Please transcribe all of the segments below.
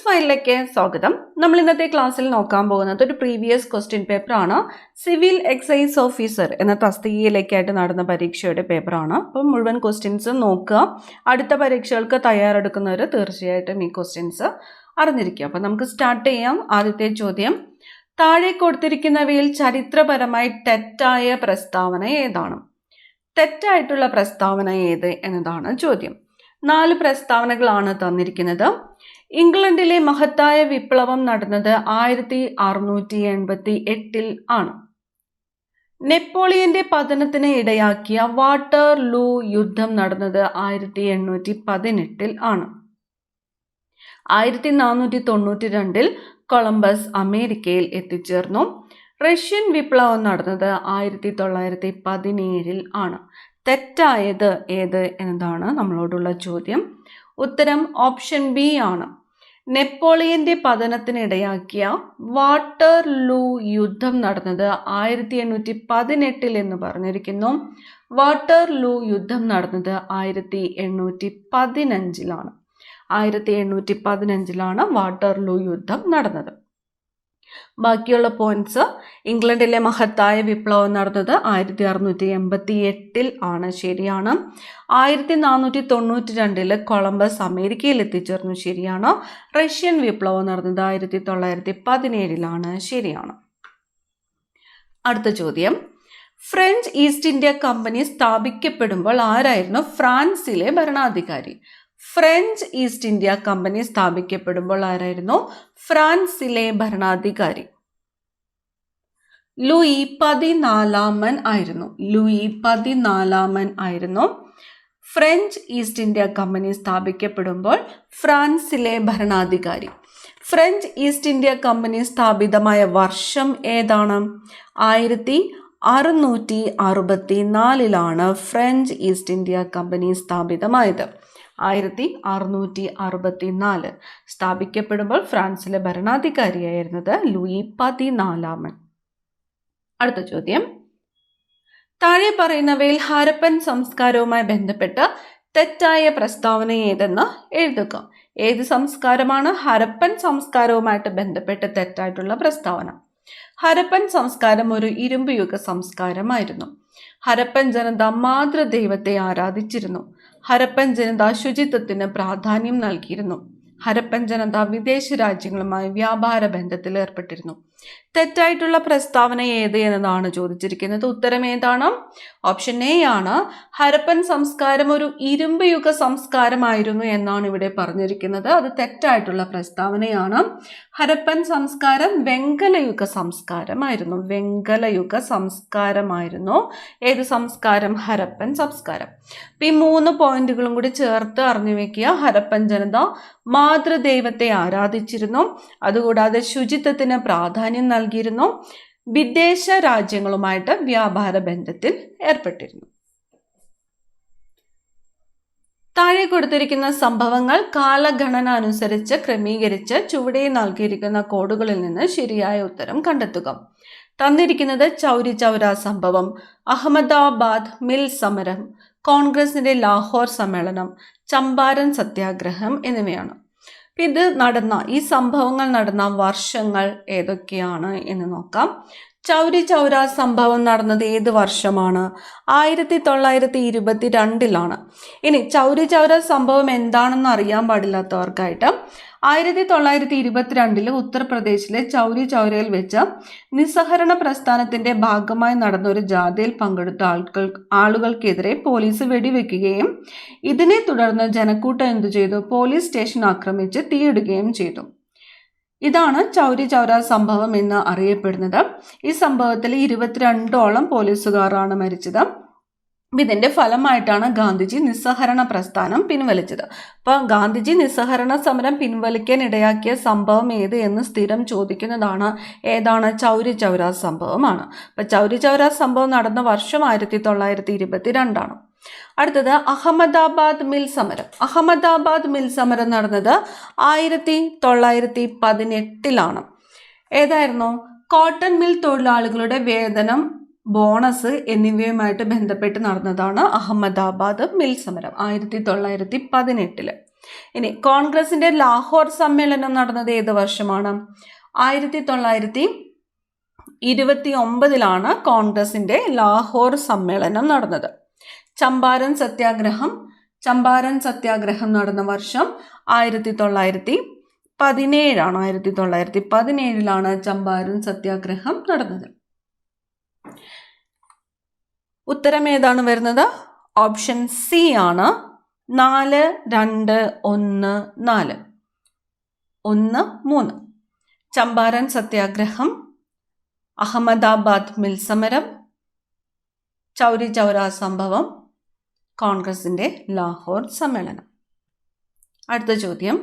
ഫയലിലേക്ക് സ്വാഗതം. നമ്മൾ ഇന്നത്തെ ക്ലാസ്സിൽ നോക്കാൻ പോകുന്നത് ഒരു പ്രീവിയസ് ക്വസ്റ്റ്യൻ പേപ്പറാണ്. സിവിൽ എക്സൈസ് ഓഫീസർ എന്ന തസ്തികയിലേക്കായിട്ട് നടന്ന പരീക്ഷയുടെ പേപ്പറാണ്. അപ്പം മുഴുവൻ ക്വസ്റ്റ്യൻസ് നോക്കുക. അടുത്ത പരീക്ഷകൾക്ക് തയ്യാറെടുക്കുന്നവർ തീർച്ചയായിട്ടും ഈ ക്വസ്റ്റ്യൻസ് അറിഞ്ഞിരിക്കുക. അപ്പം നമുക്ക് സ്റ്റാർട്ട് ചെയ്യാം. ആദ്യത്തെ ചോദ്യം, താഴെ കൊടുത്തിരിക്കുന്നവയിൽ ചരിത്രപരമായി തെറ്റായ പ്രസ്താവന ഏതാണ്? തെറ്റായിട്ടുള്ള പ്രസ്താവന ഏത് എന്നതാണ് ചോദ്യം. 4 പ്രസ്താവനകളാണ് തന്നിരിക്കുന്നത്. ഇംഗ്ലണ്ടിലെ മഹത്തായ വിപ്ലവം നടന്നത് 1688 ആണ്. നെപ്പോളിയന്റെ പതനത്തിന് ഇടയാക്കിയ വാട്ടർലൂ യുദ്ധം നടന്നത് 1818 ആണ്. 1492 കൊളംബസ് അമേരിക്കയിൽ എത്തിച്ചേർന്നു. റഷ്യൻ വിപ്ലവം നടന്നത് 1917 ആണ്. തെറ്റായത് ഏത് എന്നതാണ് നമ്മളോടുള്ള ചോദ്യം. ഉത്തരം ഓപ്ഷൻ ബി ആണ്. നെപ്പോളിയന്റെ പതനത്തിനിടയാക്കിയ വാട്ടർലൂ യുദ്ധം നടന്നത് 1818 എന്ന് പറഞ്ഞിരിക്കുന്നു. വാട്ടർലൂ യുദ്ധം നടന്നത് 1815 1815 വാട്ടർലൂ യുദ്ധം നടന്നത്. ബാക്കിയുള്ള പോയിന്റ്സ്, ഇംഗ്ലണ്ടിലെ മഹത്തായ വിപ്ലവം നടന്നത് 1688 ആണ്, ശരിയാണ്. 1492 കൊളംബസ് അമേരിക്കയിൽ എത്തിച്ചേർന്നു, ശരിയാണ്. റഷ്യൻ വിപ്ലവം നടന്നത് 1917 ശരിയാണ്. അടുത്ത ചോദ്യം, ഫ്രഞ്ച് ഈസ്റ്റ് ഇന്ത്യ കമ്പനി സ്ഥാപിക്കപ്പെടുമ്പോൾ ആരായിരുന്നു ഫ്രാൻസിലെ ഭരണാധികാരി? ഫ്രഞ്ച് ഈസ്റ്റ് ഇന്ത്യ കമ്പനി സ്ഥാപിക്കപ്പെടുമ്പോൾ ആരായിരുന്നു ഫ്രാൻസിലെ ഭരണാധികാരി? ലൂയി 14 ആയിരുന്നു. ലൂയി 14 ആയിരുന്നു ഫ്രഞ്ച് ഈസ്റ്റ് ഇന്ത്യ കമ്പനി സ്ഥാപിക്കപ്പെടുമ്പോൾ ഫ്രാൻസിലെ ഭരണാധികാരി. ഫ്രഞ്ച് ഈസ്റ്റ് ഇന്ത്യ കമ്പനി സ്ഥാപിതമായ വർഷം ഏതാണ്? 1664 ഫ്രഞ്ച് ഈസ്റ്റ് ഇന്ത്യ കമ്പനി സ്ഥാപിതമായത്. 1664 സ്ഥാപിക്കപ്പെടുമ്പോൾ ഫ്രാൻസിലെ ഭരണാധികാരിയായിരുന്നത് ലൂയി 14. അടുത്ത ചോദ്യം, താഴെ പറയുന്നവയിൽ ഹാരപ്പൻ സംസ്കാരവുമായി ബന്ധപ്പെട്ട് തെറ്റായ പ്രസ്താവന ഏതെന്ന് എഴുതുക. ഏത് സംസ്കാരമാണ് ഹരപ്പൻ സംസ്കാരവുമായിട്ട് ബന്ധപ്പെട്ട് തെറ്റായിട്ടുള്ള പ്രസ്താവന? ഹരപ്പൻ സംസ്കാരം ഒരു ഇരുമ്പ് യുഗ സംസ്കാരമായിരുന്നു. ഹരപ്പൻ ജനത മാതൃദൈവത്തെ ആരാധിച്ചിരുന്നു. ഹരപ്പൻ ജനത ശുചിത്വത്തിന് പ്രാധാന്യം നൽകിയിരുന്നു. ഹരപ്പൻ ജനത വിദേശ രാജ്യങ്ങളുമായി വ്യാപാര ബന്ധത്തിൽ ഏർപ്പെട്ടിരുന്നു. തെറ്റായിട്ടുള്ള പ്രസ്താവന ഏത് എന്നതാണ് ചോദിച്ചിരിക്കുന്നത്. ഉത്തരം ഏതാണ്? ഓപ്ഷൻ എ ആണ്. ഹരപ്പൻ സംസ്കാരം ഒരു ഇരുമ്പ് യുഗ സംസ്കാരമായിരുന്നു എന്നാണ് ഇവിടെ പറഞ്ഞിരിക്കുന്നത്. അത് തെറ്റായിട്ടുള്ള പ്രസ്താവനയാണ്. ഹരപ്പൻ സംസ്കാരം വെങ്കലയുഗ സംസ്കാരമായിരുന്നു. വെങ്കലയുഗ സംസ്കാരമായിരുന്നു ഏത് സംസ്കാരം? ഹരപ്പൻ സംസ്കാരം. ഈ 3 പോയിന്റുകളും കൂടി ചേർത്ത് അറിഞ്ഞു വെക്കുക. ഹരപ്പൻ ജനത മാതൃദൈവത്തെ ആരാധിച്ചിരുന്നു. അതുകൂടാതെ ശുചിത്വത്തിന് പ്രാധാന്യം നൽകിയിരുന്നു. വിദേശ രാജ്യങ്ങളുമായിട്ട് വ്യാപാര ബന്ധത്തിൽ ഏർപ്പെട്ടിരുന്നു. താഴെ കൊടുത്തിരിക്കുന്ന സംഭവങ്ങൾ കാലഗണന അനുസരിച്ച് ക്രമീകരിച്ച് ചുവടെ നൽകിയിരിക്കുന്ന കോഡുകളിൽ നിന്ന് ശരിയായ ഉത്തരം കണ്ടെത്തുക. തന്നിരിക്കുന്നത് ചൗരി ചൗര സംഭവം, അഹമ്മദാബാദ് മിൽ സമരം, കോൺഗ്രസിന്റെ ലാഹോർ സമ്മേളനം, ചമ്പാരൻ സത്യാഗ്രഹം എന്നിവയാണ്. ഈ സംഭവങ്ങൾ നടന്ന വർഷങ്ങൾ ഏതൊക്കെയാണ് എന്ന് നോക്കാം. ചൗരി ചൗര സംഭവം നടന്നത് ഏത് വർഷമാണ്? 1922 ഇനി ചൗരി ചൗര സംഭവം എന്താണെന്ന് അറിയാൻ പാടില്ലാത്തവർക്കായിട്ട് 1922 ഉത്തർപ്രദേശിലെ ചൗരി ചൗരയിൽ വെച്ച് നിസ്സഹരണ പ്രസ്ഥാനത്തിന്റെ ഭാഗമായി നടന്ന ഒരു ജാഥയിൽ പങ്കെടുത്ത ആളുകൾക്കെതിരെ പോലീസ് വെടിവെക്കുകയും ഇതിനെ തുടർന്ന് ജനക്കൂട്ടം എന്തു ചെയ്തു? പോലീസ് സ്റ്റേഷൻ ആക്രമിച്ച് തീയിടുകയും ചെയ്തു. ഇതാണ് ചൗരി ചൗര സംഭവം എന്ന് അറിയപ്പെടുന്നത്. ഈ സംഭവത്തിൽ 22ഓളം പോലീസുകാരാണ് മരിച്ചത്. ഇതിന്റെ ഫലമായിട്ടാണ് ഗാന്ധിജി നിസ്സഹരണ പ്രസ്ഥാനം പിൻവലിച്ചത്. അപ്പൊ ഗാന്ധിജി നിസ്സഹരണ സമരം പിൻവലിക്കാൻ ഇടയാക്കിയ സംഭവം ഏത് എന്ന് സ്ഥിരം ചോദിക്കുന്നതാണ്. ഏതാണ്? ചൗരി ചൗര സംഭവമാണ്. അപ്പൊ ചൗരി ചൗര സംഭവം നടന്ന വർഷം 1922. അടുത്തത് അഹമ്മദാബാദ് മിൽ സമരം. അഹമ്മദാബാദ് മിൽ സമരം നടന്നത് 1918 ഏതായിരുന്നു? കോട്ടൺ മിൽ തൊഴിലാളികളുടെ വേതനം, ബോണസ് എന്നിവയുമായിട്ട് ബന്ധപ്പെട്ട് നടന്നതാണ് അഹമ്മദാബാദ് മിൽ സമരം 1918. ഇനി കോൺഗ്രസിന്റെ ലാഹോർ സമ്മേളനം നടന്നത് ഏത് വർഷമാണ്? 1929 കോൺഗ്രസിന്റെ ലാഹോർ സമ്മേളനം നടന്നത്. ചമ്പാരൻ സത്യാഗ്രഹം നടന്ന വർഷം 1917 1917 ചമ്പാരൻ സത്യാഗ്രഹം നടന്നത്. ഉത്തരം ഏതാണ് വരുന്നത്? ഓപ്ഷൻ സി ആണ്. 4, 2, 1, 4, 1, 3. ചമ്പാരൻ സത്യാഗ്രഹം, അഹമ്മദാബാദ് മിൽ സമരം, ചൗരി ചൗര സംഭവം, കോൺഗ്രസിന്റെ ലാഹോർ സമ്മേളനം. അടുത്ത ചോദ്യം,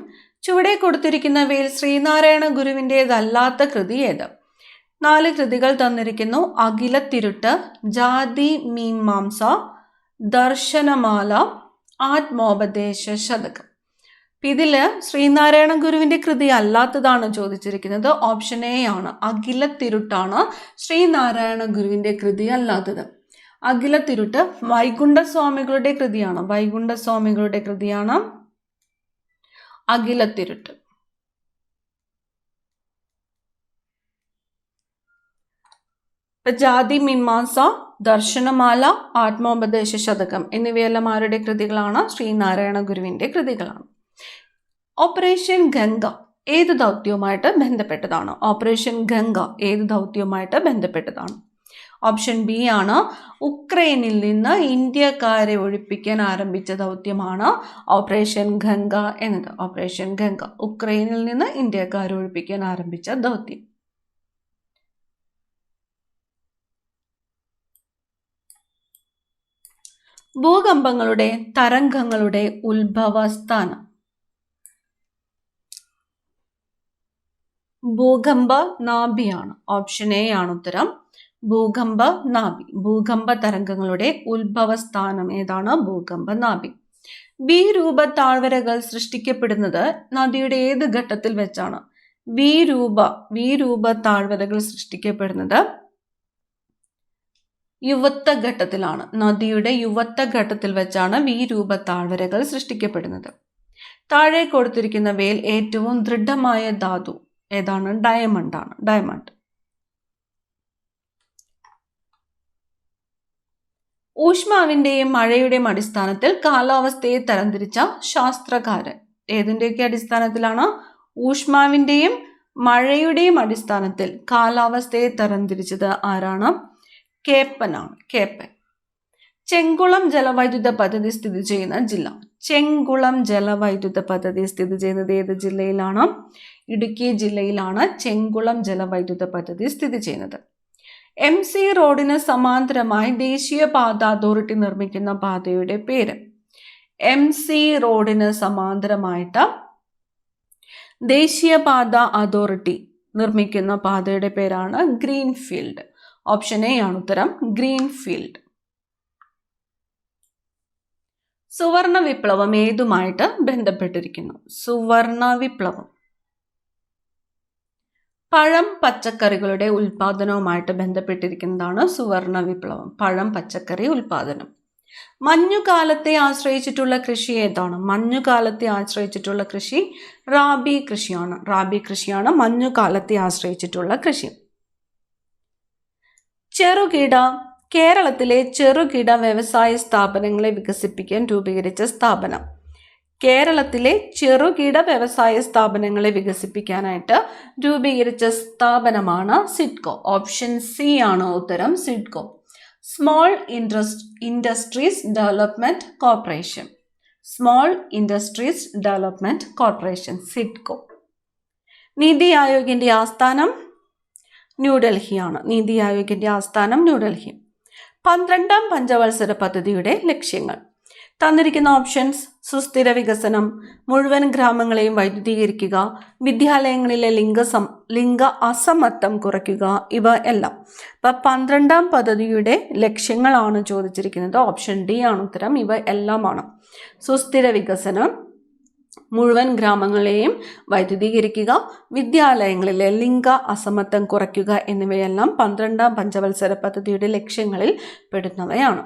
ചുവടെ കൊടുത്തിരിക്കുന്നവയിൽ ശ്രീനാരായണ ഗുരുവിൻ്റെതല്ലാത്ത കൃതി ഏത്? 4 കൃതികൾ തന്നിരിക്കുന്നു. അഖിലത്തിരുട്ട്, ജാതി മീമാംസ, ദർശനമാല, ആത്മോപദേശ ശതകം. ഇതില് ശ്രീനാരായണ ഗുരുവിന്റെ കൃതി അല്ലാത്തതാണ് ചോദിച്ചിരിക്കുന്നത്. ഓപ്ഷൻ എ ആണ്. അഖിലത്തിരുട്ടാണ് ശ്രീനാരായണ ഗുരുവിന്റെ കൃതി അല്ലാത്തത്. അഖിലത്തിരുട്ട് വൈകുണ്ഠസ്വാമികളുടെ കൃതിയാണ്. അഖിലത്തിരുട്ട്. ജാതി മീമാംസ, ദർശനമാല, ആത്മോപദേശ ശതകം എന്നിവയെല്ലാം ആരുടെ കൃതികളാണ്? ശ്രീനാരായണ ഗുരുവിന്റെ കൃതികളാണ്. ഓപ്പറേഷൻ ഗംഗ ഏത് ദൗത്യവുമായിട്ട് ബന്ധപ്പെട്ടതാണ്? ഓപ്ഷൻ ബി ആണ്. ഉക്രൈനിൽ നിന്ന് ഇന്ത്യക്കാരെ ഒഴിപ്പിക്കാൻ ആരംഭിച്ച ദൗത്യമാണ് ഓപ്പറേഷൻ ഗംഗ എന്നത്. ഉക്രൈനിൽ നിന്ന് ഇന്ത്യക്കാരെ ഒഴിപ്പിക്കാൻ ആരംഭിച്ച ദൗത്യം. ഭൂകമ്പങ്ങളുടെ തരംഗങ്ങളുടെ ഉത്ഭവസ്ഥാനം? ഭൂകമ്പ നാഭിയാണ്. ഓപ്ഷൻ എ ആണ് ഉത്തരം. ഭൂകമ്പ നാഭി. ഭൂകമ്പ തരംഗങ്ങളുടെ ഉത്ഭവസ്ഥാനം ഏതാണ്? ഭൂകമ്പ നാഭി. വി രൂപ താഴ്വരകൾ സൃഷ്ടിക്കപ്പെടുന്നത് നദിയുടെ ഏത് ഘട്ടത്തിൽ വെച്ചാണ്? വി രൂപ താഴ്വരകൾ സൃഷ്ടിക്കപ്പെടുന്നത് യുവത്വ ഘട്ടത്തിലാണ്. നദിയുടെ യുവത്വ ഘട്ടത്തിൽ വെച്ചാണ് വി രൂപ താഴ്വരകൾ സൃഷ്ടിക്കപ്പെടുന്നത്. താഴെ കൊടുത്തിരിക്കുന്നവയിൽ ഏറ്റവും ദൃഢമായ ധാതു ഏതാണ്? ഡയമണ്ട്. ഊഷ്മാവിന്റെയും മഴയുടെയും അടിസ്ഥാനത്തിൽ കാലാവസ്ഥയെ തരംതിരിച്ച ശാസ്ത്രകാരൻ ഏതിന്റെയൊക്കെ അടിസ്ഥാനത്തിലാണ്? ഊഷ്മാവിന്റെയും മഴയുടെയും അടിസ്ഥാനത്തിൽ കാലാവസ്ഥയെ തരംതിരിച്ചത് ആരാണ്? കേപ്പനാണ്. ചെങ്കുളം ജലവൈദ്യുത പദ്ധതി സ്ഥിതി ചെയ്യുന്ന ജില്ല? ചെങ്കുളം ജലവൈദ്യുത പദ്ധതി സ്ഥിതി ചെയ്യുന്നത് ഏത് ജില്ലയിലാണ്? ഇടുക്കി ജില്ലയിലാണ് ചെങ്കുളം ജലവൈദ്യുത പദ്ധതി സ്ഥിതി ചെയ്യുന്നത്. MC റോഡിന് സമാന്തരമായി ദേശീയപാത അതോറിറ്റി നിർമ്മിക്കുന്ന പാതയുടെ പേര്? MC റോഡിന് സമാന്തരമായിട്ട് ദേശീയപാത അതോറിറ്റി നിർമ്മിക്കുന്ന പാതയുടെ പേരാണ് ഗ്രീൻഫീൽഡ്. ഓപ്ഷൻ എ ആണ് ഉത്തരം. ഗ്രീൻഫീൽഡ്. സുവർണ വിപ്ലവം ഏതുമായിട്ട് ബന്ധപ്പെട്ടിരിക്കുന്നു? സുവർണ വിപ്ലവം പഴം പച്ചക്കറികളുടെ ഉൽപാദനവുമായിട്ട് ബന്ധപ്പെട്ടിരിക്കുന്നതാണ് സുവർണ വിപ്ലവം. പഴം പച്ചക്കറി ഉൽപാദനം. മഞ്ഞുകാലത്തെ ആശ്രയിച്ചിട്ടുള്ള കൃഷി ഏതാണ്? മഞ്ഞുകാലത്തെ ആശ്രയിച്ചിട്ടുള്ള കൃഷി റാബി കൃഷിയാണ്. മഞ്ഞുകാലത്തെ ആശ്രയിച്ചിട്ടുള്ള കൃഷി. കേരളത്തിലെ ചെറുകിട വ്യവസായ സ്ഥാപനങ്ങളെ വികസിപ്പിക്കാൻ രൂപീകരിച്ച സ്ഥാപനം? കേരളത്തിലെ ചെറുകിട വ്യവസായ സ്ഥാപനങ്ങളെ വികസിപ്പിക്കാനായിട്ട് രൂപീകരിച്ച സ്ഥാപനമാണ് സിഡ്കോ. ഓപ്ഷൻ സി ആണ് ഉത്തരം. SIDCO. Small industries development corporation. SIDCO. നീതി ആയോഗിന്റെ ആസ്ഥാനം ന്യൂഡൽഹിയാണ്. 12ാം പഞ്ചവത്സര പദ്ധതിയുടെ ലക്ഷ്യങ്ങൾ തന്നിരിക്കുന്ന ഓപ്ഷൻസ്: സുസ്ഥിര വികസനം, മുഴുവൻ ഗ്രാമങ്ങളെയും വൈദ്യുതീകരിക്കുക, വിദ്യാലയങ്ങളിലെ ലിംഗ അസമത്വം കുറയ്ക്കുക, ഇവ എല്ലാം. അപ്പം 12ാം പദ്ധതിയുടെ ലക്ഷ്യങ്ങളാണ് ചോദിച്ചിരിക്കുന്നത്. ഓപ്ഷൻ ഡി ആണ് ഉത്തരം. ഇവ എല്ലാമാണ്. സുസ്ഥിര വികസനം, മുഴുവൻ ഗ്രാമങ്ങളെയും വൈദ്യുതീകരിക്കുക, വിദ്യാലയങ്ങളിലെ ലിംഗ അസമത്വം കുറയ്ക്കുക എന്നിവയെല്ലാം 12ാം പഞ്ചവത്സര പദ്ധതിയുടെ ലക്ഷ്യങ്ങളിൽ പെടുന്നവയാണ്.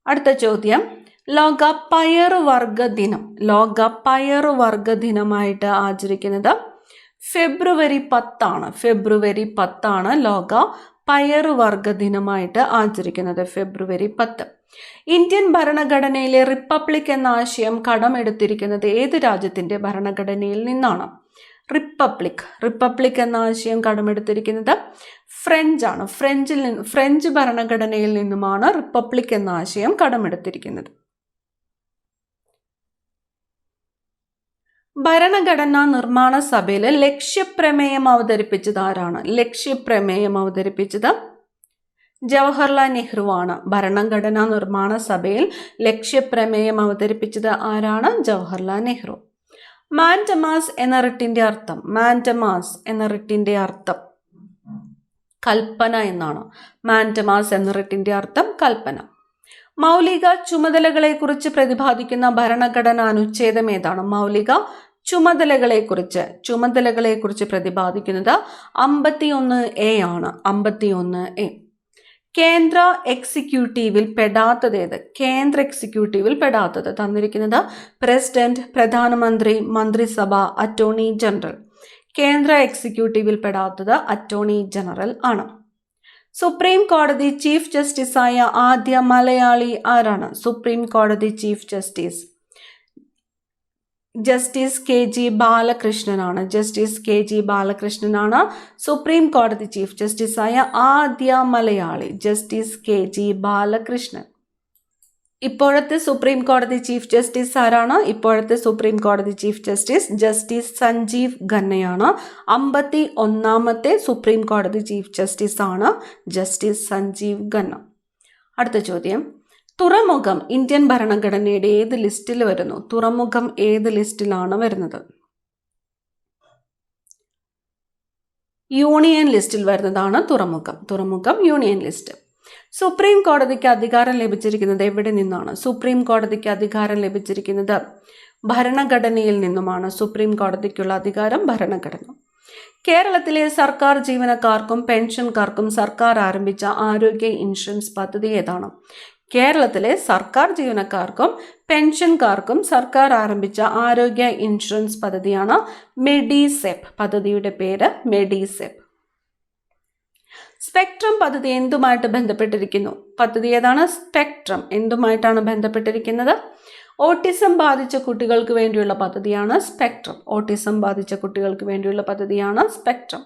അടുത്ത ചോദ്യം: ലോക പയറുവർഗ ദിനം. ലോക പയറുവർഗ ദിനമായിട്ട് ആചരിക്കുന്നത് ഫെബ്രുവരി 10 ഫെബ്രുവരി 10 ലോക പയറുവർഗ ദിനമായിട്ട് ആചരിക്കുന്നത് ഫെബ്രുവരി 10. ഇന്ത്യൻ ഭരണഘടനയിലെ റിപ്പബ്ലിക് എന്ന ആശയം കടമെടുത്തിരിക്കുന്നത് ഏത് രാജ്യത്തിന്റെ ഭരണഘടനയിൽ നിന്നാണ്? റിപ്പബ്ലിക് എന്ന ആശയം കടമെടുത്തിരിക്കുന്നത് ഫ്രഞ്ചാണ്. ഫ്രഞ്ച് ഭരണഘടനയിൽ നിന്നുമാണ് റിപ്പബ്ലിക് എന്ന ആശയം കടമെടുത്തിരിക്കുന്നത്. ഭരണഘടനാ നിർമ്മാണ സഭയിൽ ലക്ഷ്യപ്രമേയം അവതരിപ്പിച്ചത് ആരാണ്? ലക്ഷ്യപ്രമേയം അവതരിപ്പിച്ചത് ജവഹർലാൽ നെഹ്റു ആണ്. ഭരണഘടനാ നിർമ്മാണ സഭയിൽ ലക്ഷ്യപ്രമേയം അവതരിപ്പിച്ചത് ആരാണ്? ജവഹർലാൽ നെഹ്റു. മാൻഡമാസ് എന്ന റിട്ടിന്റെ അർത്ഥം? മാൻഡമാസ് എന്ന റിട്ടിന്റെ അർത്ഥം കൽപ്പന എന്നാണ്. മാൻഡമാസ് എന്ന റിട്ടിന്റെ അർത്ഥം കൽപ്പന. മൗലിക ചുമതലകളെക്കുറിച്ച് പ്രതിപാദിക്കുന്ന ഭരണഘടനാ അനുച്ഛേദം ഏതാണ്? മൗലിക ചുമതലകളെക്കുറിച്ച് പ്രതിപാദിക്കുന്നത് 51A ആണ്. 51A. കേന്ദ്ര എക്സിക്യൂട്ടീവിൽ പെടാത്തത് ഏത്? കേന്ദ്ര എക്സിക്യൂട്ടീവിൽ പെടാത്തത് തന്നിരിക്കുന്നത് പ്രസിഡന്റ്, പ്രധാനമന്ത്രി, മന്ത്രിസഭ, അറ്റോർണി ജനറൽ. കേന്ദ്ര എക്സിക്യൂട്ടീവിൽ പെടാത്തത് അറ്റോർണി ജനറൽ ആണ്. സുപ്രീം കോടതി ചീഫ് ജസ്റ്റിസായ ആദ്യ മലയാളി ആരാണ്? സുപ്രീം കോടതി ചീഫ് ജസ്റ്റിസ് KG ബാലകൃഷ്ണനാണ്. ജസ്റ്റിസ് KG ബാലകൃഷ്ണനാണ് സുപ്രീം കോടതി ചീഫ് ജസ്റ്റിസായ ആദ്യ മലയാളി. Justice KG Balakrishnan. ഇപ്പോഴത്തെ സുപ്രീം കോടതി ചീഫ് ജസ്റ്റിസ് ആരാണ്? ഇപ്പോഴത്തെ സുപ്രീം കോടതി ചീഫ് ജസ്റ്റിസ് സഞ്ജീവ് ഖന്നയാണ്. 51ാമത്തെ സുപ്രീം കോടതി ചീഫ് ജസ്റ്റിസ് ആണ് ജസ്റ്റിസ് സഞ്ജീവ് ഖന്ന. അടുത്ത ചോദ്യം, തുറമുഖം ഇന്ത്യൻ ഭരണഘടനയുടെ ഏത് ലിസ്റ്റിൽ വരുന്നു? തുറമുഖം ഏത് ലിസ്റ്റിലാണ് വരുന്നത്? യൂണിയൻ ലിസ്റ്റിൽ വരുന്നതാണ് തുറമുഖം യൂണിയൻ ലിസ്റ്റ്. സുപ്രീം കോടതിക്ക് അധികാരം ലഭിച്ചിരിക്കുന്നത് എവിടെ നിന്നാണ്? സുപ്രീം കോടതിക്ക് അധികാരം ലഭിച്ചിരിക്കുന്നത് ഭരണഘടനയിൽ നിന്നുമാണ്. സുപ്രീം കോടതിക്കുള്ള അധികാരം ഭരണഘടന. കേരളത്തിലെ സർക്കാർ ജീവനക്കാർക്കും പെൻഷൻകാർക്കും സർക്കാർ ആരംഭിച്ച ആരോഗ്യ ഇൻഷുറൻസ് പദ്ധതി ഏതാണ്? കേരളത്തിലെ സർക്കാർ ജീവനക്കാർക്കും പെൻഷൻകാർക്കും സർക്കാർ ആരംഭിച്ച ആരോഗ്യ ഇൻഷുറൻസ് പദ്ധതിയാണ് മെഡിസെപ്. പദ്ധതിയുടെ പേര് മെഡിസെപ്. സ്പെക്ട്രം പദ്ധതി എന്തുമായിട്ട് ബന്ധപ്പെട്ടിരിക്കുന്നു? പദ്ധതി ഏതാണ്? സ്പെക്ട്രം എന്തുമായിട്ടാണ് ബന്ധപ്പെട്ടിരിക്കുന്നത്? ഓട്ടിസം ബാധിച്ച കുട്ടികൾക്ക് വേണ്ടിയുള്ള പദ്ധതിയാണ് സ്പെക്ട്രം. ഓട്ടിസം ബാധിച്ച കുട്ടികൾക്ക് വേണ്ടിയുള്ള പദ്ധതിയാണ് സ്പെക്ട്രം.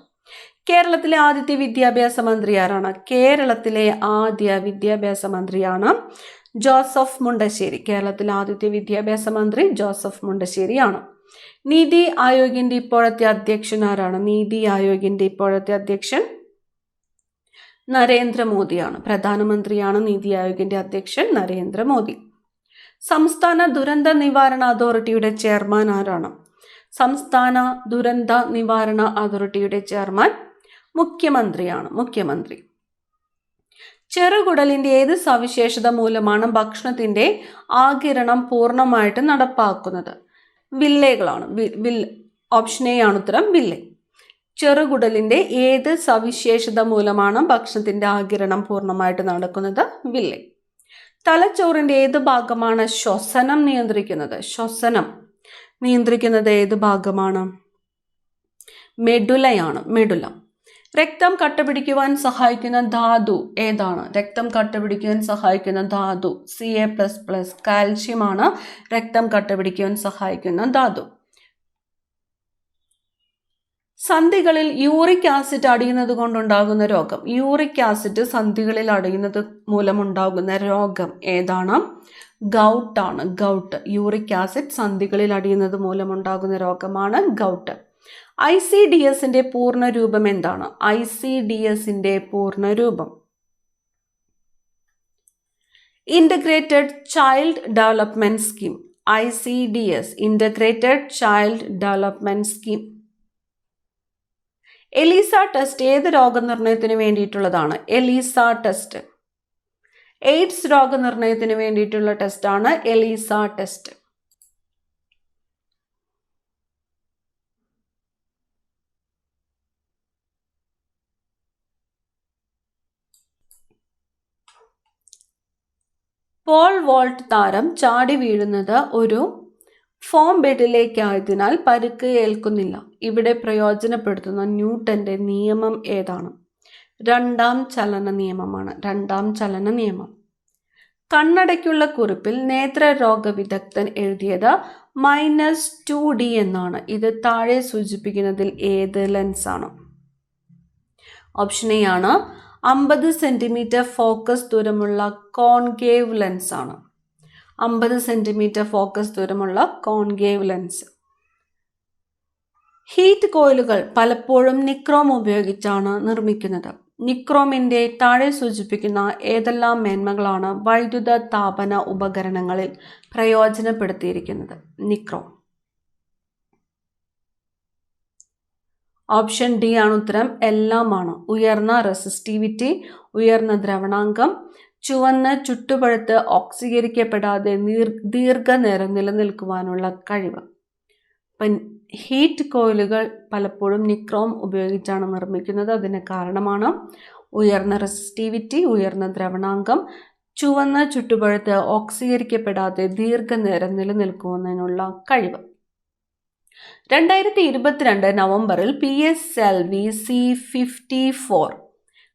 കേരളത്തിലെ ആദ്യത്തെ വിദ്യാഭ്യാസ മന്ത്രി ആരാണ്? കേരളത്തിലെ ആദ്യ വിദ്യാഭ്യാസ മന്ത്രിയാണ് ജോസഫ് മുണ്ടശ്ശേരി. കേരളത്തിലെ ആദ്യത്തെ വിദ്യാഭ്യാസ മന്ത്രി ജോസഫ് മുണ്ടശ്ശേരിയാണ്. നീതി ആയോഗിന്റെ ഇപ്പോഴത്തെ അധ്യക്ഷൻ ആരാണ്? നീതി ആയോഗിന്റെ ഇപ്പോഴത്തെ അധ്യക്ഷൻ നരേന്ദ്രമോദിയാണ്. പ്രധാനമന്ത്രിയാണ് നീതി ആയോഗിന്റെ അധ്യക്ഷൻ നരേന്ദ്രമോദി. സംസ്ഥാന ദുരന്ത നിവാരണ അതോറിറ്റിയുടെ ചെയർമാൻ ആരാണ്? സംസ്ഥാന ദുരന്ത നിവാരണ അതോറിറ്റിയുടെ ചെയർമാൻ മുഖ്യമന്ത്രിയാണ്. മുഖ്യമന്ത്രി. ചെറുകുടലിന്റെ ഏത് സവിശേഷത മൂലമാണ് ഭക്ഷണത്തിന്റെ ആഗിരണം പൂർണ്ണമായിട്ട് നടപ്പാക്കുന്നത്? വില്ലകളാണ്. ഓപ്ഷൻ എ ആണ് ഉത്തരം, വില്ലെ. ചെറുകുടലിന്റെ ഏത് സവിശേഷത മൂലമാണ് ഭക്ഷണത്തിന്റെ ആഗിരണം പൂർണ്ണമായിട്ട് നടക്കുന്നത്? വില്ലെ. തലച്ചോറിന്റെ ഏത് ഭാഗമാണ് ശ്വസനം നിയന്ത്രിക്കുന്നത്? ശ്വസനം നിയന്ത്രിക്കുന്നത് ഏത് ഭാഗമാണ്? മെഡുലയാണ്. മെഡുല. രക്തം കട്ടപിടിക്കുവാൻ സഹായിക്കുന്ന ധാതു ഏതാണ്? രക്തം കട്ടപിടിക്കുവാൻ സഹായിക്കുന്ന ധാതു Ca++. കാൽഷ്യമാണ് രക്തം കട്ടപിടിക്കുവാൻ സഹായിക്കുന്ന ധാതു. സന്ധികളിൽ യൂറിക് ആസിഡ് അടിയുന്നത് കൊണ്ടുണ്ടാകുന്ന രോഗം. യൂറിക് ആസിഡ് സന്ധികളിൽ അടിയുന്നത് മൂലമുണ്ടാകുന്ന രോഗം ഏതാണ്? ഗൗട്ടാണ്. ഗൗട്ട്. യൂറിക് ആസിഡ് സന്ധികളിൽ അടിയുന്നത് മൂലമുണ്ടാകുന്ന രോഗമാണ് ഗൗട്ട്. ICDSന്റെ പൂർണ്ണ രൂപം എന്താണ്? ICDSന്റെ പൂർണ്ണ രൂപം integrated child development scheme. ICDS integrated child development scheme. ELISA test ഏത് രോഗനിർണയത്തിന് വേണ്ടിയിട്ടുള്ളതാണ്? എലീസ ടെസ്റ്റ് എയ്ഡ്സ് രോഗനിർണയത്തിന് വേണ്ടിയിട്ടുള്ള ടെസ്റ്റാണ് എലീസ ടെസ്റ്റ്. പോൾ വോൾട്ട് താരം ചാടി വീഴുന്നത് ഒരു ഫോം ബെഡിലേക്കായതിനാൽ പരുക്ക് ഏൽക്കുന്നില്ല. ഇവിടെ പ്രയോജനപ്പെടുത്തുന്ന ന്യൂട്ടന്റെ നിയമം ഏതാണ്? രണ്ടാം ചലന നിയമമാണ്. രണ്ടാം ചലന നിയമം. കണ്ണടയ്ക്കുള്ള കുറിപ്പിൽ നേത്രരോഗ വിദഗ്ധൻ എഴുതിയത് -2D എന്നാണ്. ഇത് താഴെ സൂചിപ്പിക്കുന്നതിൽ ഏത് ലെൻസാണ്? ഓപ്ഷൻ എ ആണ് 50 സെന്റിമീറ്റർ ഫോക്കസ് ദൂരമുള്ള കോൺകേവ് ലെൻസ് ആണ്. 50 സെന്റിമീറ്റർ ഫോക്കസ് ദൂരമുള്ള കോൺകേവ് ലെൻസ്. ഹീറ്റ് കോയിലുകൾ പലപ്പോഴും നിക്രോം ഉപയോഗിച്ചാണ് നിർമ്മിക്കുന്നത്. നിക്രോമിന്റെ താഴെ സൂചിപ്പിക്കുന്ന ഏതെല്ലാം മേന്മകളാണ് വൈദ്യുത താപന ഉപകരണങ്ങളിൽ പ്രയോജനപ്പെടുത്തിയിരിക്കുന്നത്? നിക്രോം. ഓപ്ഷൻ ഡി ആണ് ഉത്തരം. എല്ലാമാണ്. ഉയർന്ന റെസിസ്റ്റിവിറ്റി, ഉയർന്ന ദ്രവണാങ്കം, ചുവന്ന് ചുട്ടുപഴുത്ത് ഓക്സീകരിക്കപ്പെടാതെ ദീർഘനേരം നിലനിൽക്കുവാനുള്ള കഴിവ്. ഹീറ്റ് കോയിലുകൾ പലപ്പോഴും നിക്രോം ഉപയോഗിച്ചാണ് നിർമ്മിക്കുന്നത്. അതിന് കാരണമാണ് ഉയർന്ന റെസിസ്റ്റിവിറ്റി, ഉയർന്ന ദ്രവണാങ്കം, ചുവന്ന് ചുട്ടുപഴുത്ത് ഓക്സീകരിക്കപ്പെടാതെ ദീർഘനേരം നിലനിൽക്കുന്നതിനുള്ള കഴിവ്. 2022 നവംബറിൽ PSLV C-54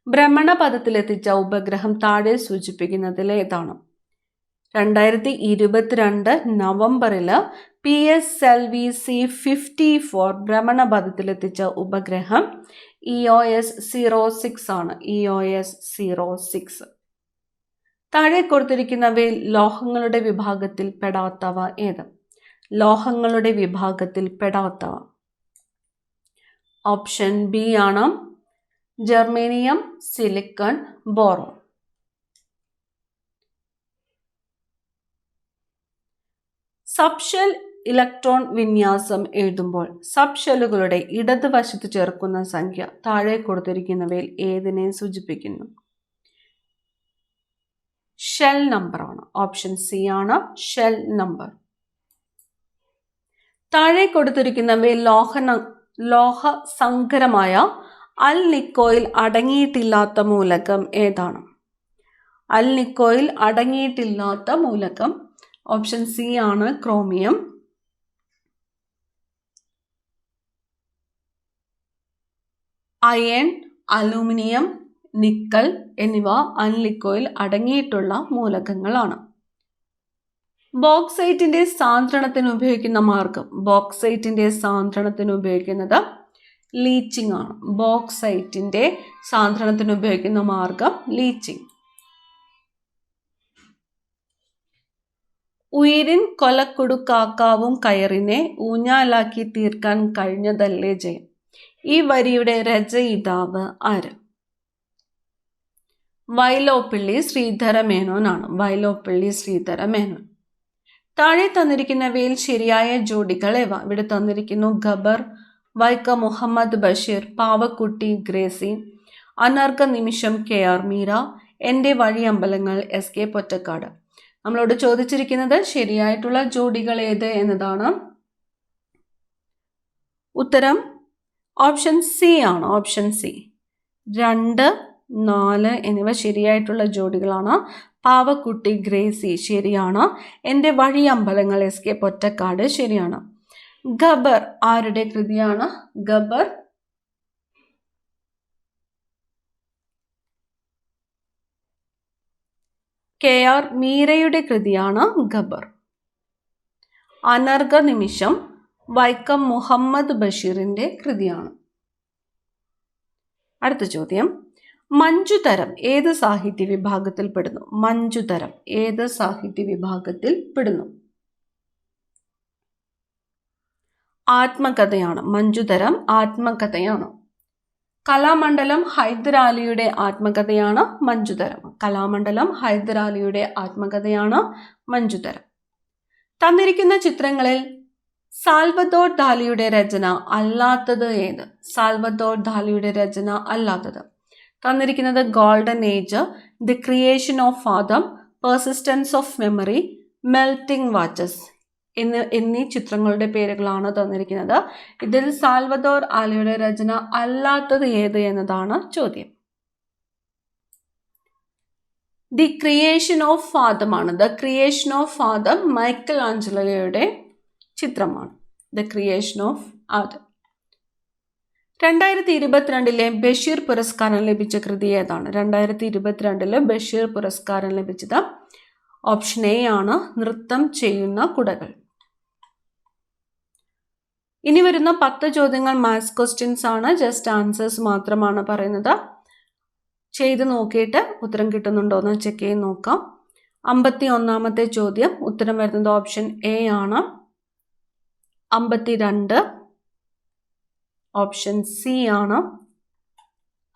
ഭ്രമണപഥത്തിലെത്തിച്ച ഉപഗ്രഹം താഴെ സൂചിപ്പിക്കുന്നതിൽ ഏതാണ്? 2022 നവംബറിൽ PSLV C-54 ഭ്രമണപഥത്തിലെത്തിച്ച ഉപഗ്രഹം EOS-06 ആണ്. EOS-06. താഴെ കൊടുത്തിരിക്കുന്നവയിൽ ലോഹങ്ങളുടെ വിഭാഗത്തിൽ പെടാത്തവ ഏത്? ലോഹങ്ങളുടെ വിഭാഗത്തിൽ പെടാത്തവ. ഓപ്ഷൻ ബി ആണ് germanium, silicon, boron. Subshell electron വിന്യാസം എഴുതുമ്പോൾ സബ്ഷെല്ലുകളുടെ ഇടതുവശത്ത് ചേർക്കുന്ന സംഖ്യ താഴെ കൊടുത്തിരിക്കുന്നവയിൽ ഏതിനെ സൂചിപ്പിക്കുന്നു? ഷെൽ നമ്പർ ആണ്. ഓപ്ഷൻ സി ആണ് ഷെൽ നമ്പർ. താഴെ കൊടുത്തിരിക്കുന്നവയിൽ ലോഹ സങ്കരമായ അൽ നിക്കോയിൽ അടങ്ങിയിട്ടില്ലാത്ത മൂലകം ഏതാണ്? അൽ നിക്കോയിൽ അടങ്ങിയിട്ടില്ലാത്ത മൂലകം ഓപ്ഷൻ സി ആണ് ക്രോമിയം. അയൺ, അലൂമിനിയം, നിക്കൽ എന്നിവ അൽ നിക്കോയിൽ അടങ്ങിയിട്ടുള്ള മൂലകങ്ങളാണ്. ബോക്സൈറ്റിന്റെ സാന്ദ്രണത്തിന് ഉപയോഗിക്കുന്ന മാർഗം. ബോക്സൈറ്റിന്റെ സാന്ദ്രണത്തിന് ഉപയോഗിക്കുന്നത് ലീച്ചിങ് ആണ്. ബോക്സൈറ്റിന്റെ സാന്ദ്രണത്തിന് ഉപയോഗിക്കുന്ന മാർഗം ലീച്ചിങ്. ഉയിരിൻ കൊലക്കുടുക്കാക്കാവും കയറിനെ ഊഞ്ഞാലാക്കി തീർക്കാൻ കഴിഞ്ഞതല്ലേ ജയം. ഈ വരിയുടെ രചയിതാവ് ആര്? വൈലോപ്പിള്ളി ശ്രീധരമേനോനാണ്. വൈലോപ്പിള്ളി ശ്രീധരമേനോൻ. താഴെ തന്നിരിക്കുന്നവയിൽ ശരിയായ ജോഡികൾ ഏവ? ഇവിടെ തന്നിരിക്കുന്നു ഗബർ, വൈക്കം മുഹമ്മദ് ബഷീർ, പാവക്കുട്ടി ഗ്രേസി, അനർഘ നിമിഷം KR മീര, എൻ്റെ വഴിയമ്പലങ്ങൾ SK പൊറ്റക്കാട്. നമ്മളോട് ചോദിച്ചിരിക്കുന്നത് ശരിയായിട്ടുള്ള ജോഡികൾ ഏത് എന്നതാണ്. ഉത്തരം ഓപ്ഷൻ സി ആണ്. Option C. 2, 4 എന്നിവ ശരിയായിട്ടുള്ള ജോഡികളാണ്. പാവക്കുട്ടി ഗ്രേസി ശരിയാണ്. എൻ്റെ വഴിയമ്പലങ്ങൾ SK പൊറ്റക്കാട് ശരിയാണ്. ഗബർ ആരുടെ കൃതിയാണ്? ഗബർ KR മീരയുടെ കൃതിയാണ് ഗബർ. അനർഘ നിമിഷം വൈക്കം മുഹമ്മദ് ബഷീറിന്റെ കൃതിയാണ്. അടുത്ത ചോദ്യം, മഞ്ജുതരം ഏത് സാഹിത്യ വിഭാഗത്തിൽ പെടുന്നു? മഞ്ജുതരം ഏത് സാഹിത്യ വിഭാഗത്തിൽ പെടുന്നു? ആത്മകഥയാണ്. മഞ്ജുതരം ആത്മകഥയാണ്. കലാമണ്ഡലം ഹൈദരാലിയുടെ ആത്മകഥയാണ് മഞ്ജുതരം. കലാമണ്ഡലം ഹൈദരാലിയുടെ ആത്മകഥയാണ് മഞ്ജുതരം. തന്നിരിക്കുന്ന ചിത്രങ്ങളിൽ സാൽവദോർ ദാലിയുടെ രചന അല്ലാത്തത് ഏത്? സാൽവദോർ ദാലിയുടെ രചന അല്ലാത്തത് തന്നിരിക്കുന്നത് golden age, the creation of Adam, persistence of memory, melting watches എന്നീ ചിത്രങ്ങളുടെ പേരുകളാണ് തന്നിരിക്കുന്നത്. ഇതിൽ സാൽവദോർ ദാലിയുടെ രചന അല്ലാത്തത് ഏത് എന്നതാണ് ചോദ്യം. ദി ക്രിയേഷൻ ഓഫ് ഫാദമാണ്. The creation of Adam Michael ആഞ്ചലോയുടെ ചിത്രമാണ്. The creation of Adam. 2022 Basheer പുരസ്കാരം ലഭിച്ച കൃതി ഏതാണ്? 2022 ബഷീർ പുരസ്കാരം ലഭിച്ചത് ഓപ്ഷൻ എ ആണ്, നൃത്തം ചെയ്യുന്ന കുടകൾ. ഇനി വരുന്ന 10 ചോദ്യങ്ങൾ മാത്സ് ക്വസ്റ്റ്യൻസ് ആണ്. ജസ്റ്റ് ആൻസേഴ്സ് മാത്രമാണ് പറയുന്നത്. ചെയ്ത് നോക്കിയിട്ട് ഉത്തരം കിട്ടുന്നുണ്ടോ എന്ന് ചെക്ക് ചെയ്ത് നോക്കാം. 51ാമത്തെ ചോദ്യം ഉത്തരം വരുന്നത് ഓപ്ഷൻ എ ആണ്. 52 ഓപ്ഷൻ സി ആണ്.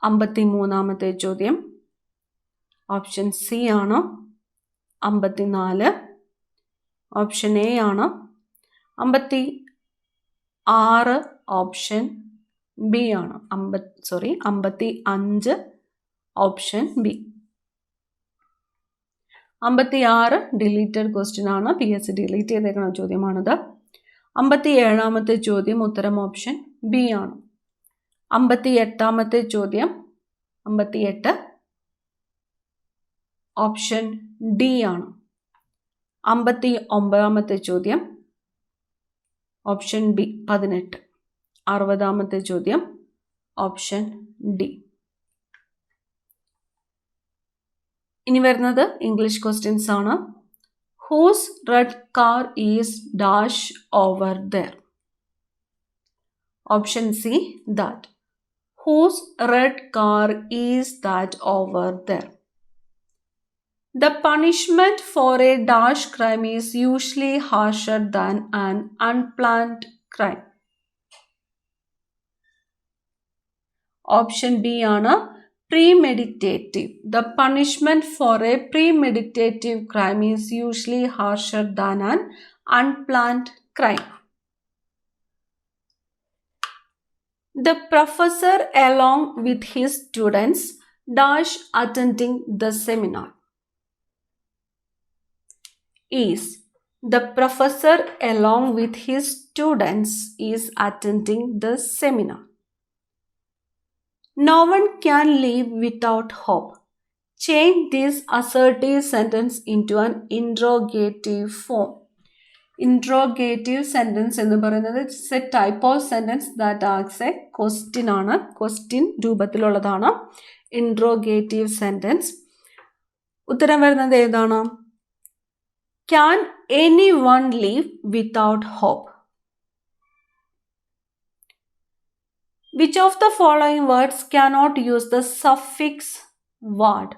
53ാമത്തെ ചോദ്യം ഓപ്ഷൻ സി ആണ്. 54 ഓപ്ഷൻ എ ആണ്. 56 ഓപ്ഷൻ ബി ആണ്. 55 ഓപ്ഷൻ ബി. 56 ഡിലീറ്റഡ് ക്വസ്റ്റ്യൻ ആണ്. PSC ഡിലീറ്റ് ചെയ്തേക്കുന്ന ചോദ്യമാണിത്. 57ാമത്തെ ചോദ്യം ഉത്തരം ഓപ്ഷൻ ബി ആണ്. 58ാമത്തെ ചോദ്യം 58 ഓപ്ഷൻ ഡി ആണ്. 59ാമത്തെ ചോദ്യം ഓപ്ഷൻ ബി 18. 60ാമത്തെ ചോദ്യം ഓപ്ഷൻ ഡി. ഇനി വരുന്നത് ഇംഗ്ലീഷ് ക്വസ്റ്റ്യൻസ് ആണ്. Whose red car is dash over there? Option C that. Whose red car is that over there? The punishment for a dash crime is usually harsher than an unplanned crime. Option B ആണ്, premeditative. The punishment for a premeditative crime is usually harsher than an unplanned crime. The professor along with his students dash attending the seminar. Is the professor along with his students is attending the seminar. No one can live without hope. Change this assertive sentence into an interrogative form. Interrogative sentence എന്ന് പറയുന്നത് it's a type of sentence that asks a question ആണ്. Question രൂപത്തിലുള്ളതാണ് interrogative sentence. ഉത്തരം വരുന്നത് ഏതാണ്? Can anyone live without hope? Which of the following words cannot use the suffix ward?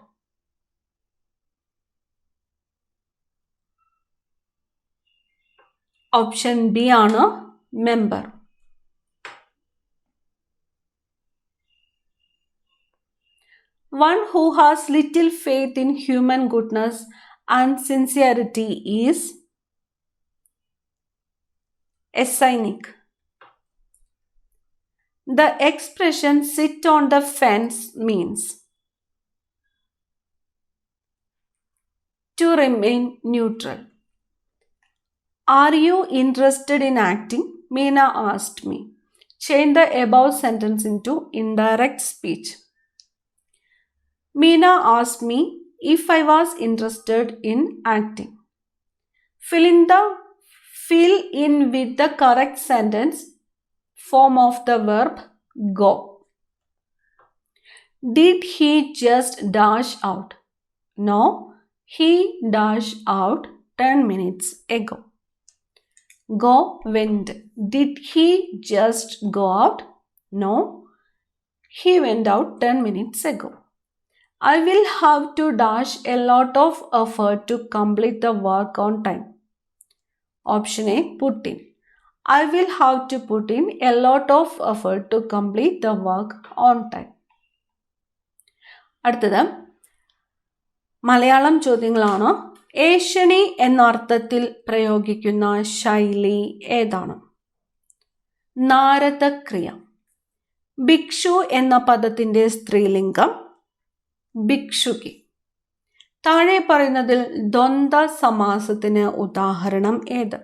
Option B ആണ്, member. One who has little faith in human goodness and sincerity is a cynic. The expression sit on the fence means to remain neutral. Are you interested in acting? Meena asked me. Change the above sentence into indirect speech. Meena asked me if I was interested in acting. Fill in with the correct sentence form of the verb go. Did he just dash out? No, he dashed out 10 minutes ago. Go went. Did he just go out? No, he went out 10 minutes ago. I will have to dash a lot of effort to complete the work on time. Option A, put in. I will have to put in a lot of effort to complete the work on time. അടുത്തത് മലയാളം ചോദ്യങ്ങളാണ്. ഏഷണി എന്ന അർത്ഥത്തിൽ പ്രയോഗിക്കുന്ന ശൈലി ഏതാണ്? നാരദക്രിയ. ഭിക്ഷു എന്ന പദത്തിന്റെ സ്ത്രീലിംഗം ഭിക്ഷുകി. താഴെ പറയുന്നതിൽ ദ്വന്ദ്വ സമാസത്തിന് ഉദാഹരണം ഏത്?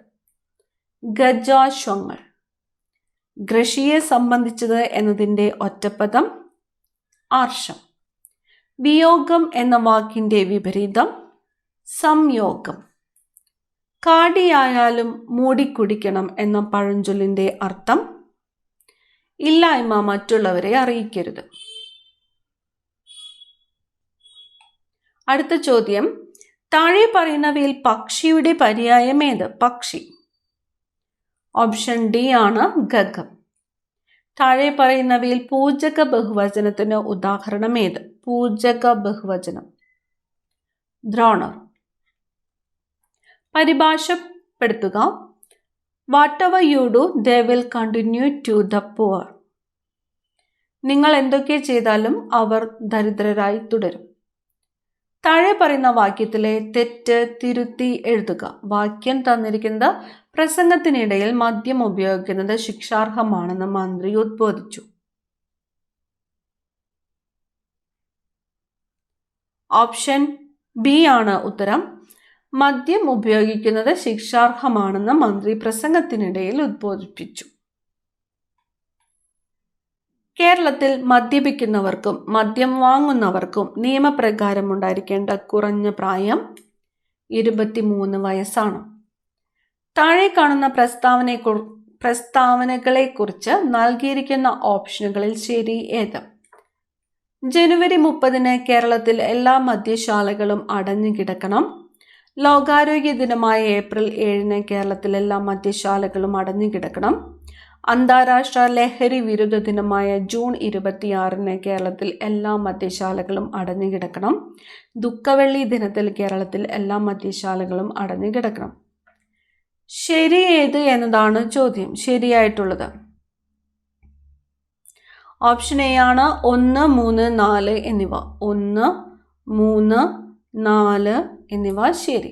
ഗജാശ്വങ്ങൾ. ഘൃഷിയെ സംബന്ധിച്ചത് എന്നതിൻ്റെ ഒറ്റപ്പദം ആർഷം. വിയോഗം എന്ന വാക്കിൻ്റെ വിപരീതം സംയോഗം. കാടിയായാലും മൂടിക്കുടിക്കണം എന്ന പഴഞ്ചൊല്ലിൻ്റെ അർത്ഥം ഇല്ലായ്മ മറ്റുള്ളവരെ അറിയിക്കരുത്. അടുത്ത ചോദ്യം, താഴെ പറയുന്നവയിൽ പക്ഷിയുടെ പര്യായം ഏത്? പക്ഷി. ഓപ്ഷൻ ഡി ആണ് ഗഗം. താഴെ പറയുന്നവയിൽ പൂജക ബഹുവചനത്തിന് ഉദാഹരണം ഏത്? പൂജക ബഹുവചനം. ദ്രോണർ. പരിഭാഷപ്പെടുത്തുക. Whatever you do they will continue to the poor. നിങ്ങൾ എന്തൊക്കെ ചെയ്താലും അവർ ദരിദ്രരായി തുടരും. താഴെ പറയുന്ന വാക്യത്തിലെ തെറ്റ് തിരുത്തി എഴുതുക. വാക്യം തന്നിരിക്കുന്നത് പ്രസംഗത്തിനിടയിൽ മദ്യം ഉപയോഗിക്കുന്നത് ശിക്ഷാർഹമാണെന്ന് മന്ത്രി ഉദ്ബോധിച്ചു. ഓപ്ഷൻ ബി ആണ് ഉത്തരം. മദ്യം ഉപയോഗിക്കുന്നത് ശിക്ഷാർഹമാണെന്ന് മന്ത്രി പ്രസംഗത്തിനിടയിൽ ഉദ്ബോധിപ്പിച്ചു. കേരളത്തിൽ മദ്യപിക്കുന്നവർക്കും മദ്യം വാങ്ങുന്നവർക്കും നിയമപ്രകാരം ഉണ്ടായിരിക്കേണ്ട കുറഞ്ഞ പ്രായം 23 വയസ്സാണ്. താഴെ കാണുന്ന പ്രസ്താവനകളെക്കുറിച്ച് നൽകിയിരിക്കുന്ന ഓപ്ഷനുകളിൽ ശരി ഏത്? ജനുവരി 30 കേരളത്തിൽ എല്ലാ മദ്യശാലകളും അടഞ്ഞു കിടക്കണം. ലോകാരോഗ്യ ദിനമായ ഏപ്രിൽ 7 കേരളത്തിൽ എല്ലാ മദ്യശാലകളും അടഞ്ഞു കിടക്കണം. അന്താരാഷ്ട്ര ലഹരി വിരുദ്ധ ദിനമായ ജൂൺ 26 കേരളത്തിൽ എല്ലാ മദ്യശാലകളും അടഞ്ഞു കിടക്കണം. ദുഃഖവെള്ളി ദിനത്തിൽ കേരളത്തിൽ എല്ലാ മദ്യശാലകളും അടഞ്ഞു കിടക്കണം. ശരി ഏത് എന്നതാണ് ചോദ്യം. ശരിയായിട്ടുള്ളത് ഓപ്ഷൻ എ ആണ്. 1, 3, 4 എന്നിവ. 1, 3, 4 എന്നിവ ശരി.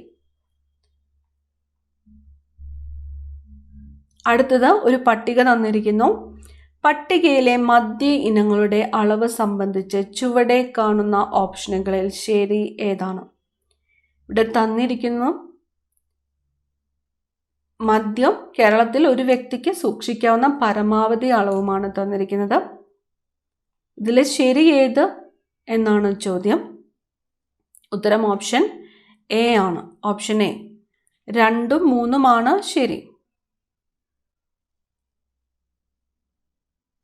അടുത്തത് ഒരു പട്ടിക തന്നിരിക്കുന്നു. പട്ടികയിലെ മദ്യ ഇനങ്ങളുടെ അളവ് സംബന്ധിച്ച് ചുവടെ കാണുന്ന ഓപ്ഷനുകളിൽ ശരി ഏതാണ്? ഇവിടെ തന്നിരിക്കുന്നു മദ്യം കേരളത്തിൽ ഒരു വ്യക്തിക്ക് സൂക്ഷിക്കാവുന്ന പരമാവധി അളവുമാണ് തന്നിരിക്കുന്നത്. ഇതിൽ ശരി ഏത് എന്നാണ് ചോദ്യം. ഉത്തരം ഓപ്ഷൻ എ ആണ്. Option A. 2, 3 ശരി.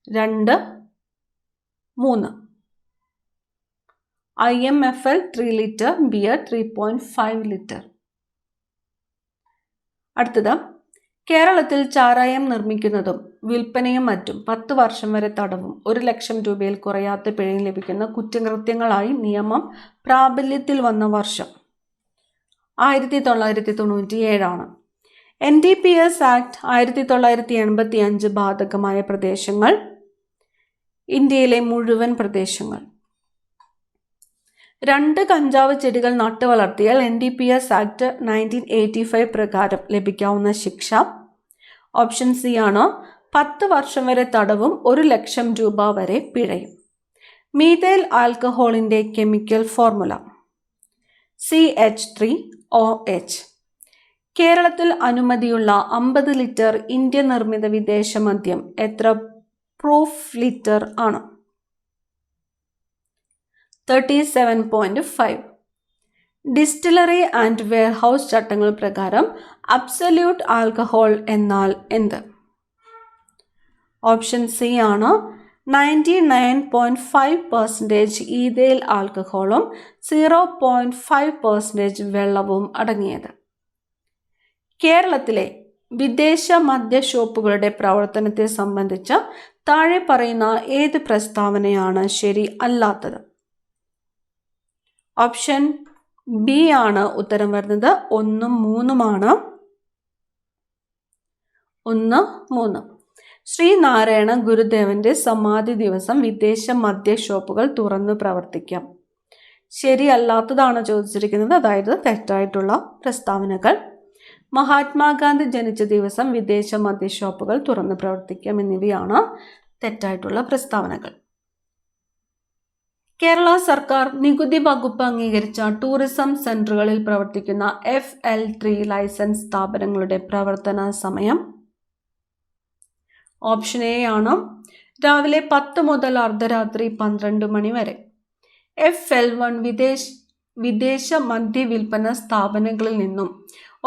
2, 3. IMFL 3 litre, beer 3.5 litre. അടുത്തത്, കേരളത്തിൽ ചാരായം നിർമ്മിക്കുന്നതും വിൽപ്പനയും മറ്റും 10 വർഷം വരെ തടവും 1 ലക്ഷം രൂപയിൽ കുറയാത്ത പിഴയും ലഭിക്കുന്ന കുറ്റകൃത്യങ്ങളായി നിയമം പ്രാബല്യത്തിൽ വന്ന വർഷം 1997. NDPS ആക്ട് 1985 ബാധകമായ പ്രദേശങ്ങൾ ഇന്ത്യയിലെ മുഴുവൻ പ്രദേശങ്ങൾ. 2 കഞ്ചാവ് ചെടികൾ നട്ടു വളർത്തിയാൽ NDPS ആക്ട് 1985 പ്രകാരം ലഭിക്കാവുന്ന ശിക്ഷ ഓപ്ഷൻ സി ആണ്. 10 വർഷം വരെ തടവും 1 ലക്ഷം രൂപ വരെ പിഴയും. മീഥൈൽ ആൽക്കഹോളിൻ്റെ കെമിക്കൽ ഫോർമുല CH3OH. കേരളത്തിൽ അനുമതിയുള്ള 50 ലിറ്റർ ഇന്ത്യ നിർമ്മിത വിദേശ മദ്യം എത്ര പ്രൂഫ് ലിറ്റർ ആണ്? 37.5. ഡിസ്റ്റിലറി ആൻഡ് വെയർഹൗസ് ചട്ടങ്ങൾ പ്രകാരം അബ്സല്യൂട്ട് ആൽക്കഹോൾ എന്നാൽ എന്ത്? ഓപ്ഷൻ സി ആണ്. 99.5% ഈഥൈൽ ആൽക്കഹോളും 0.5% വെള്ളവും അടങ്ങിയത്. കേരളത്തിലെ വിദേശ മദ്യഷോപ്പുകളുടെ പ്രവർത്തനത്തെ സംബന്ധിച്ച് താഴെ പറയുന്ന ഏത് പ്രസ്താവനയാണ് ശരി അല്ലാത്തത്? ഓപ്ഷൻ ബി ആണ് ഉത്തരം വരുന്നത്. 1, 3. 1, 3. ശ്രീനാരായണ ഗുരുദേവന്റെ സമാധി ദിവസം വിദേശ മദ്യഷോപ്പുകൾ തുറന്നു പ്രവർത്തിക്കാം. ശരിയല്ലാത്തതാണ് ചോദിച്ചിരിക്കുന്നത്, അതായത് തെറ്റായിട്ടുള്ള പ്രസ്താവനകൾ. മഹാത്മാഗാന്ധി ജനിച്ച ദിവസം വിദേശ മദ്യഷോപ്പുകൾ തുറന്നു പ്രവർത്തിക്കാം എന്നിവയാണ് തെറ്റായിട്ടുള്ള പ്രസ്താവനകൾ. കേരള സർക്കാർ നികുതി വകുപ്പ് അംഗീകരിച്ച ടൂറിസം സെന്ററുകളിൽ പ്രവർത്തിക്കുന്ന FL3 ലൈസൻസ് സ്ഥാപനങ്ങളുടെ പ്രവർത്തന സമയം ഓപ്ഷൻ എ ആണ്. രാവിലെ 10 മുതൽ അർദ്ധരാത്രി 12 മണി വരെ. FL1 വിദേശ മദ്യ വിൽപ്പന സ്ഥാപനങ്ങളിൽ നിന്നും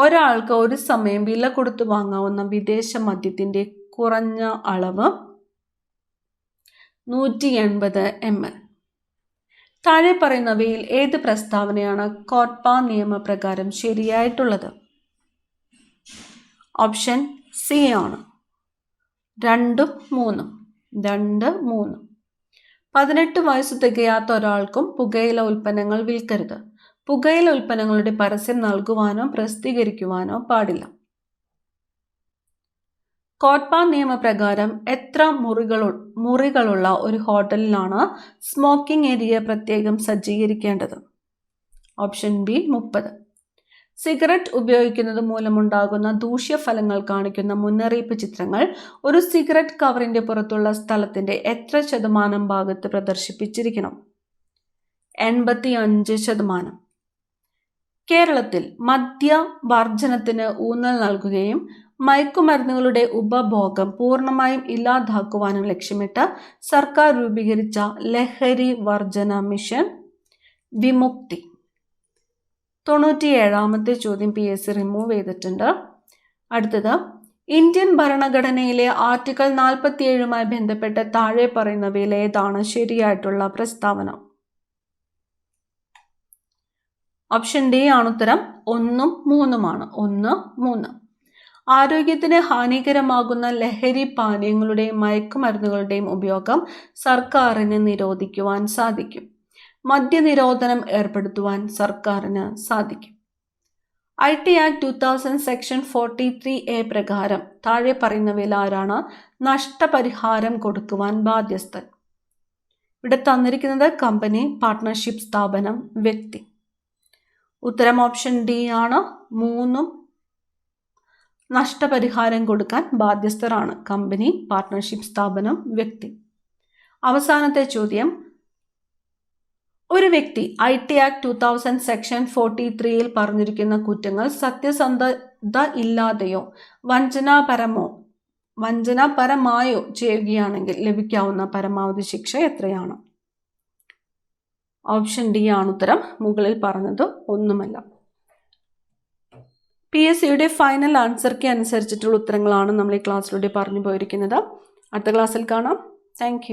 ഒരാൾക്ക് ഒരു സമയം വില കൊടുത്തു വാങ്ങാവുന്ന വിദേശ മദ്യത്തിന്റെ കുറഞ്ഞ അളവ് 180 ml. താഴെ പറയുന്നവയിൽ ഏത് പ്രസ്താവനയാണ് കോട്ട്പ നിയമപ്രകാരം ശരിയായിട്ടുള്ളത്? ഓപ്ഷൻ സി ആണ് 2, 3. 2, 3. 18 വയസ്സ് തികയാത്ത ഒരാൾക്കും പുകയില ഉൽപ്പന്നങ്ങൾ വിൽക്കരുത്. പുകയില ഉൽപ്പന്നങ്ങളുടെ പരസ്യം നൽകുവാനോ പ്രസിദ്ധീകരിക്കുവാനോ പാടില്ല. കോട്ട്പ നിയമപ്രകാരം എത്ര മുറികളുള്ള ഒരു ഹോട്ടലിലാണ് സ്മോക്കിംഗ് ഏരിയ പ്രത്യേകം സജ്ജീകരിക്കേണ്ടത്? Option B 30. സിഗരറ്റ് ഉപയോഗിക്കുന്നത് മൂലമുണ്ടാകുന്ന ദൂഷ്യഫലങ്ങൾ കാണിക്കുന്ന മുന്നറിയിപ്പ് ചിത്രങ്ങൾ ഒരു സിഗരറ്റ് കവറിന്റെ പുറത്തുള്ള സ്ഥലത്തിന്റെ എത്ര ശതമാനം ഭാഗത്ത് പ്രദർശിപ്പിച്ചിരിക്കണം? 85%. കേരളത്തിൽ മദ്യവർജനത്തിന് ഊന്നൽ നൽകുകയും മയക്കുമരുന്നുകളുടെ ഉപഭോഗം പൂർണ്ണമായും ഇല്ലാതാക്കുവാനും ലക്ഷ്യമിട്ട് സർക്കാർ രൂപീകരിച്ച ലഹരി വർജന മിഷൻ വിമുക്തി. 97ാമത്തെ ചോദ്യം PSC റിമൂവ് ചെയ്തിട്ടുണ്ട്. അടുത്തത്, ഇന്ത്യൻ ഭരണഘടനയിലെ ആർട്ടിക്കിൾ 47മായി ബന്ധപ്പെട്ട് താഴെ പറയുന്നവയിൽ ഏതാണ് ശരിയായിട്ടുള്ള പ്രസ്താവന? ഓപ്ഷൻ ഡി ആണ് ഉത്തരം. 1, 3. 1, 3. ആരോഗ്യത്തിന് ഹാനികരമാകുന്ന ലഹരി പാനീയങ്ങളുടെയും മയക്കുമരുന്നുകളുടെയും ഉപയോഗം സർക്കാരിന് നിരോധിക്കുവാൻ സാധിക്കും. മദ്യനിരോധനം ഏർപ്പെടുത്തുവാൻ സർക്കാരിന് സാധിക്കും. IT Act 2000 സെക്ഷൻ 43A പ്രകാരം താഴെ പറയുന്നവയിൽ ആരാണ് നഷ്ടപരിഹാരം കൊടുക്കുവാൻ ബാധ്യസ്ഥൻ? ഇവിടെ തന്നിരിക്കുന്നത് കമ്പനി, പാർട്ട്ണർഷിപ്പ് സ്ഥാപനം, വ്യക്തി. ഉത്തരം ഓപ്ഷൻ ഡി ആണ്. 3 നഷ്ടപരിഹാരം കൊടുക്കാൻ ബാധ്യസ്ഥരാണ് കമ്പനി, പാർട്ട്ണർഷിപ്പ് സ്ഥാപനം, വ്യക്തി. അവസാനത്തെ ചോദ്യം, ഒരു വ്യക്തി IT Act 2000 സെക്ഷൻ 43യിൽ പറഞ്ഞിരിക്കുന്ന കുറ്റങ്ങൾ സത്യസന്ധത ഇല്ലാതെയോ വഞ്ചനാപരമായോ ചെയ്യുകയാണെങ്കിൽ ലഭിക്കാവുന്ന പരമാവധി ശിക്ഷ എത്രയാണ്? ഓപ്ഷൻ ഡി ആണ് ഉത്തരം. മുകളിൽ പറഞ്ഞത് ഒന്നുമല്ല. PSCയുടെ ഫൈനൽ ആൻസർക്ക് അനുസരിച്ചിട്ടുള്ള ഉത്തരങ്ങളാണ് നമ്മൾ ഈ ക്ലാസ്സിലൂടെ പറഞ്ഞു പോയിരിക്കുന്നത്. അടുത്ത ക്ലാസ്സിൽ കാണാം. താങ്ക്